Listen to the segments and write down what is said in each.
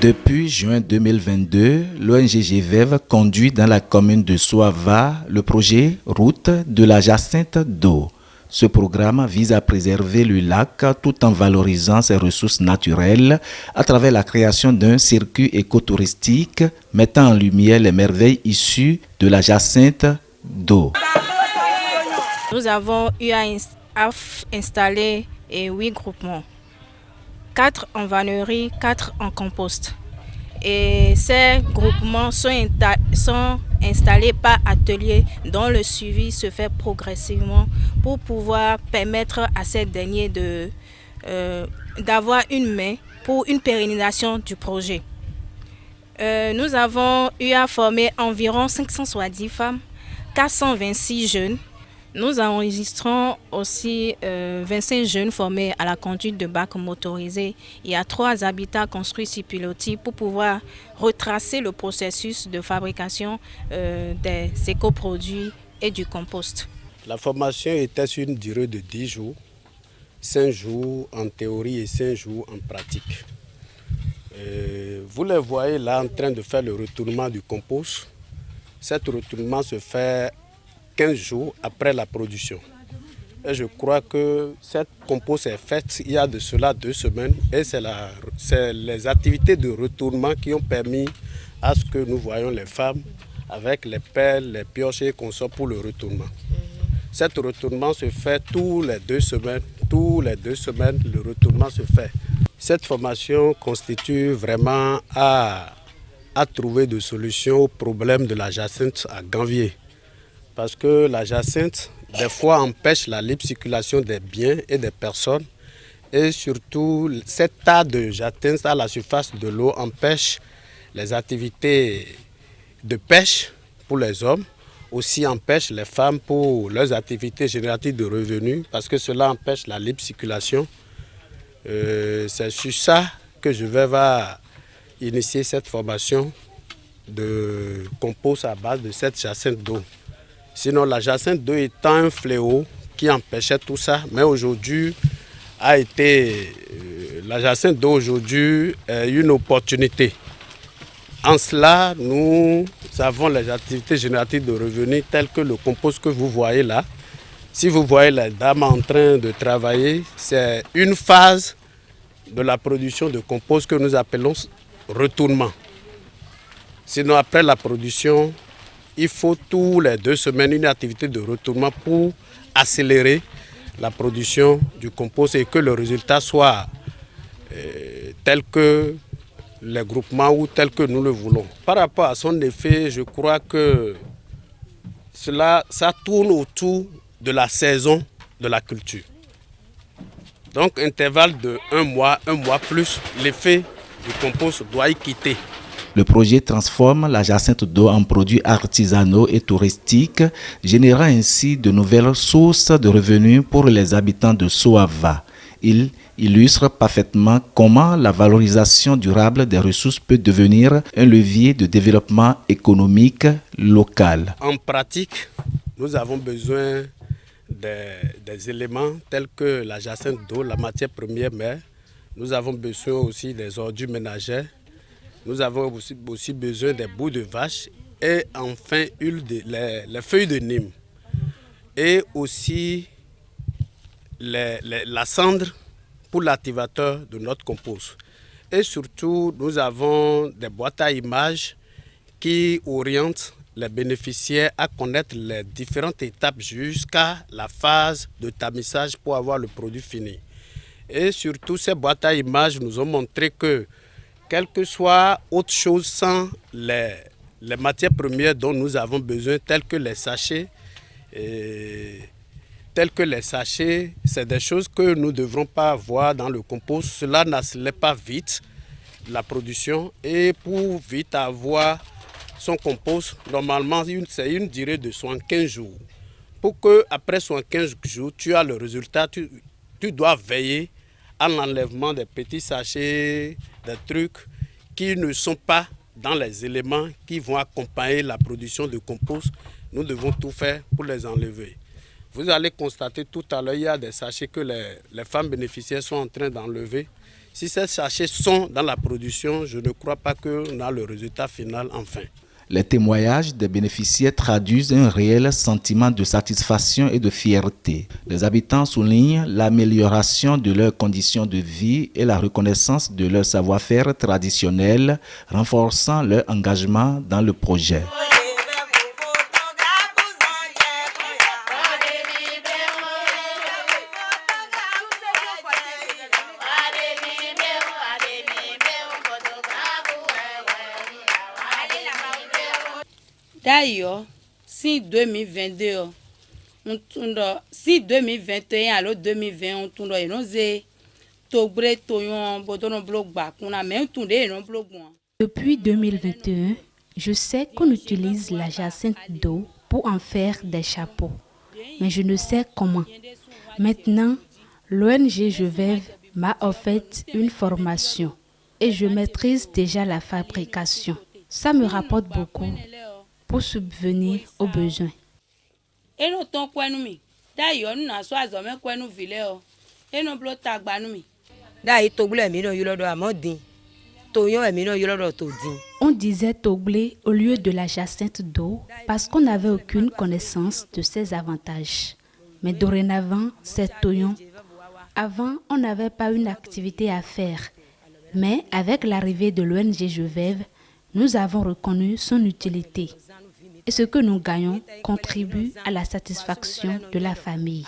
Depuis juin 2022, l'ONG GVEV conduit dans la commune de Soava le projet Route de la Jacinthe d'eau. Ce programme vise à préserver le lac tout en valorisant ses ressources naturelles à travers la création d'un circuit écotouristique mettant en lumière les merveilles issues de la Jacinthe d'eau. Nous avons eu à installer 8 groupements, 4 en vannerie, 4 en compost. Et ces groupements sont installés par atelier dont le suivi se fait progressivement pour pouvoir permettre à ces derniers d'avoir une main pour une pérennisation du projet. Nous avons eu à former environ 570 femmes, 426 jeunes. Nous enregistrons aussi 25 jeunes formés à la conduite de bacs motorisés. Il y a 3 habitats construits sur pilotis pour pouvoir retracer le processus de fabrication des écoproduits et du compost. La formation était sur une durée de 10 jours, 5 jours en théorie et 5 jours en pratique. Vous les voyez là en train de faire le retournement du compost. Cet retournement se fait 15 jours après la production. Et je crois que cette compost est faite il y a de cela 2 semaines et c'est les activités de retournement qui ont permis à ce que nous voyons les femmes avec les pelles, les pioches et qu'on sort pour le retournement. Cet retournement se fait tous les 2 semaines. Tous les 2 semaines, le retournement se fait. Cette formation constitue vraiment à trouver des solutions au problème de la jacinthe à Ganvier. Parce que la jacinthe, des fois, empêche la libre circulation des biens et des personnes. Et surtout, cet tas de jacinthe à la surface de l'eau empêche les activités de pêche pour les hommes. Aussi empêche les femmes pour leurs activités génératives de revenus. Parce que cela empêche la libre circulation. C'est sur ça que je vais initier cette formation de compost à base de cette jacinthe d'eau. Sinon, la jacinthe d'eau étant un fléau qui empêchait tout ça, mais aujourd'hui la jacinthe d'eau aujourd'hui est une opportunité. En cela, nous avons les activités génératives de revenus telles que le compost que vous voyez là. Si vous voyez les dames en train de travailler, c'est une phase de la production de compost que nous appelons retournement. Sinon, après la production, il faut tous les 2 semaines une activité de retournement pour accélérer la production du compost et que le résultat soit tel que les groupements ou tel que nous le voulons. Par rapport à son effet, je crois que ça tourne autour de la saison de la culture. Donc, intervalle de 1 mois plus, l'effet du compost doit y quitter. Le projet transforme la jacinthe d'eau en produits artisanaux et touristiques, générant ainsi de nouvelles sources de revenus pour les habitants de Soava. Il illustre parfaitement comment la valorisation durable des ressources peut devenir un levier de développement économique local. En pratique, nous avons besoin des éléments tels que la jacinthe d'eau, la matière première mère. Nous avons besoin aussi des ordures ménagères. Nous avons aussi besoin des bouts de vache et enfin les feuilles de Nîmes. Et aussi la cendre pour l'activateur de notre compost. Et surtout, nous avons des boîtes à images qui orientent les bénéficiaires à connaître les différentes étapes jusqu'à la phase de tamissage pour avoir le produit fini. Et surtout, ces boîtes à images nous ont montré que quelle que soit autre chose sans les matières premières dont nous avons besoin, telles que les sachets, c'est des choses que nous ne devrons pas avoir dans le compost. Cela n'accélère pas vite la production et pour vite avoir son compost, normalement, c'est une durée de 75 jours. Pour qu'après 75 jours, tu as le résultat, tu dois veiller à l'enlèvement des petits sachets, des trucs qui ne sont pas dans les éléments qui vont accompagner la production de compost. Nous devons tout faire pour les enlever. Vous allez constater tout à l'heure, il y a des sachets que les femmes bénéficiaires sont en train d'enlever. Si ces sachets sont dans la production, je ne crois pas qu'on a le résultat final enfin. Les témoignages des bénéficiaires traduisent un réel sentiment de satisfaction et de fierté. Les habitants soulignent l'amélioration de leurs conditions de vie et la reconnaissance de leur savoir-faire traditionnel, renforçant leur engagement dans le projet. D'ailleurs, si 2022, si 2021 alors 2020 on tourne et nous Depuis 2021, je sais qu'on utilise la jacinthe d'eau pour en faire des chapeaux, mais je ne sais comment. Maintenant, l'ONG Jevève m'a offert une formation et je maîtrise déjà la fabrication. Ça me rapporte beaucoup pour subvenir aux besoins. On disait toglé au lieu de la jacinthe d'eau parce qu'on n'avait aucune connaissance de ses avantages. Mais dorénavant, c'est toyon. Avant, on n'avait pas une activité à faire. Mais avec l'arrivée de l'ONG Jevève, nous avons reconnu son utilité. Et ce que nous gagnons contribue à la satisfaction de la famille.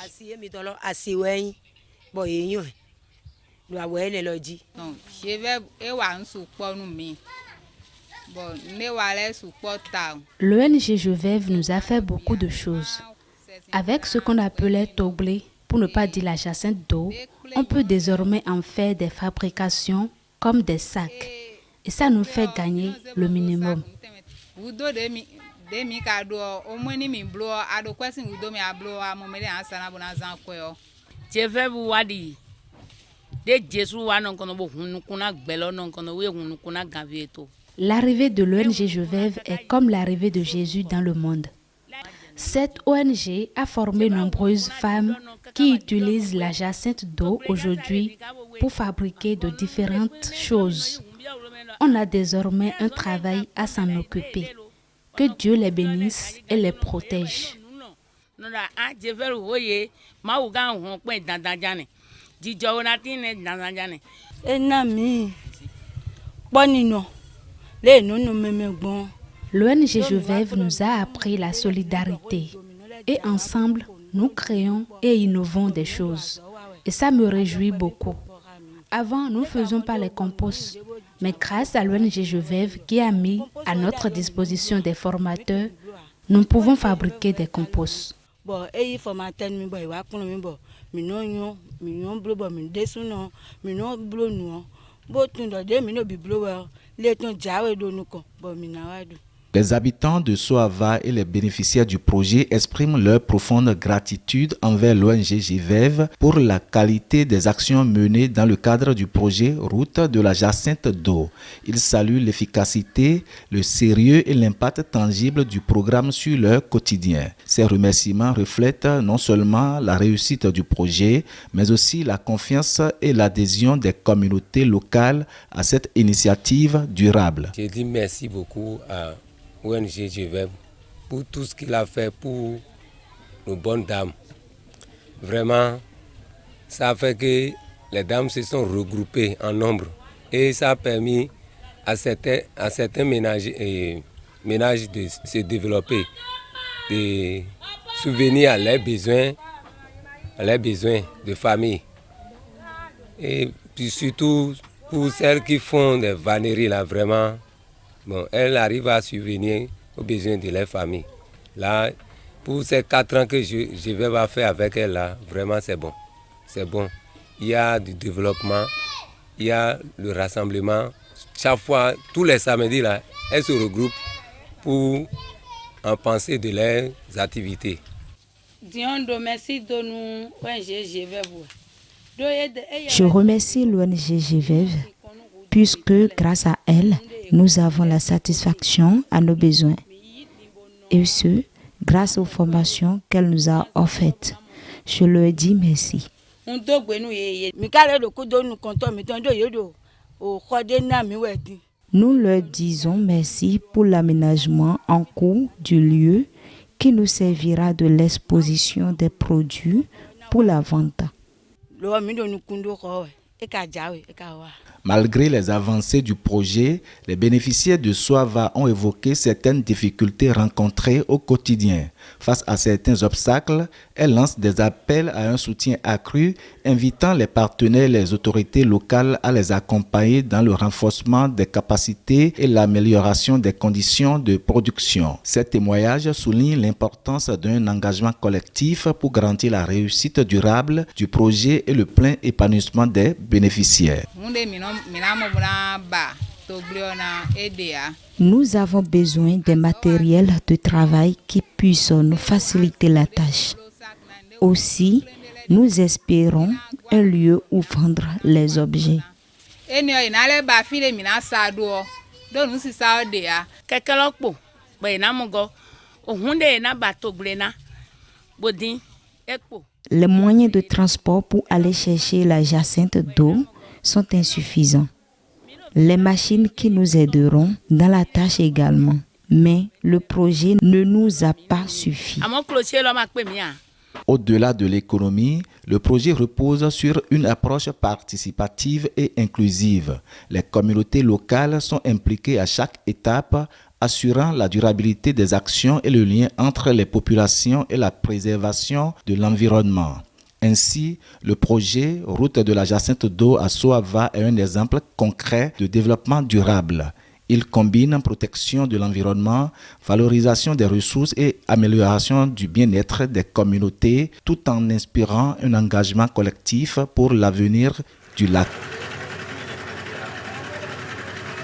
L'ONG Jevève nous a fait beaucoup de choses. Avec ce qu'on appelait toglé, pour ne pas dire la jacinthe d'eau, on peut désormais en faire des fabrications comme des sacs. Et ça nous fait gagner le minimum. L'arrivée de l'ONG Jevève est comme l'arrivée de Jésus dans le monde. Cette ONG a formé nombreuses femmes qui utilisent la jacinthe d'eau aujourd'hui pour fabriquer de différentes choses. On a désormais un travail à s'en occuper. Que Dieu les bénisse et les protège. L'ONG Jevève nous a appris la solidarité et ensemble, nous créons et innovons des choses. Et ça me réjouit beaucoup. Avant, nous ne faisions pas les composts, mais grâce à l'ONG Jevève qui a mis à notre disposition des formateurs, nous pouvons fabriquer des composts. Les habitants de Soava et les bénéficiaires du projet expriment leur profonde gratitude envers l'ONG Jevève pour la qualité des actions menées dans le cadre du projet Route de la jacinthe d'eau. Ils saluent l'efficacité, le sérieux et l'impact tangible du programme sur leur quotidien. Ces remerciements reflètent non seulement la réussite du projet, mais aussi la confiance et l'adhésion des communautés locales à cette initiative durable. Je dis merci beaucoup à ONG Jevève pour tout ce qu'il a fait pour nos bonnes dames. Vraiment, ça a fait que les dames se sont regroupées en nombre et ça a permis à certains ménages de se développer, de subvenir à leurs besoins de famille. Et puis surtout pour celles qui font des vanneries là, vraiment. Bon, elle arrive à subvenir aux besoins de leur famille. Là, pour ces 4 ans que je vais faire avec elle, là, vraiment c'est bon. C'est bon. Il y a du développement, il y a le rassemblement. Chaque fois, tous les samedis, là, elles se regroupent pour en penser de leurs activités. Je remercie l'ONG Jevève puisque grâce à elle, nous avons la satisfaction à nos besoins. Et ce, grâce aux formations qu'elle nous a offertes. Je leur dis merci. Nous leur disons merci pour l'aménagement en cours du lieu qui nous servira de l'exposition des produits pour la vente. Malgré les avancées du projet, les bénéficiaires de Soava ont évoqué certaines difficultés rencontrées au quotidien. Face à certains obstacles, elle lance des appels à un soutien accru, invitant les partenaires et les autorités locales à les accompagner dans le renforcement des capacités et l'amélioration des conditions de production. Ces témoignages soulignent l'importance d'un engagement collectif pour garantir la réussite durable du projet et le plein épanouissement des bénéficiaires. Nous avons besoin des matériels de travail qui puissent nous faciliter la tâche. Aussi, nous espérons un lieu où vendre les objets. Les moyens de transport pour aller chercher la jacinthe d'eau sont insuffisants. Les machines qui nous aideront dans la tâche également. Mais le projet ne nous a pas suffi. Au-delà de l'économie, le projet repose sur une approche participative et inclusive. Les communautés locales sont impliquées à chaque étape, assurant la durabilité des actions et le lien entre les populations et la préservation de l'environnement. Ainsi, le projet Route de la Jacinthe d'eau à Soava est un exemple concret de développement durable. Il combine protection de l'environnement, valorisation des ressources et amélioration du bien-être des communautés, tout en inspirant un engagement collectif pour l'avenir du lac.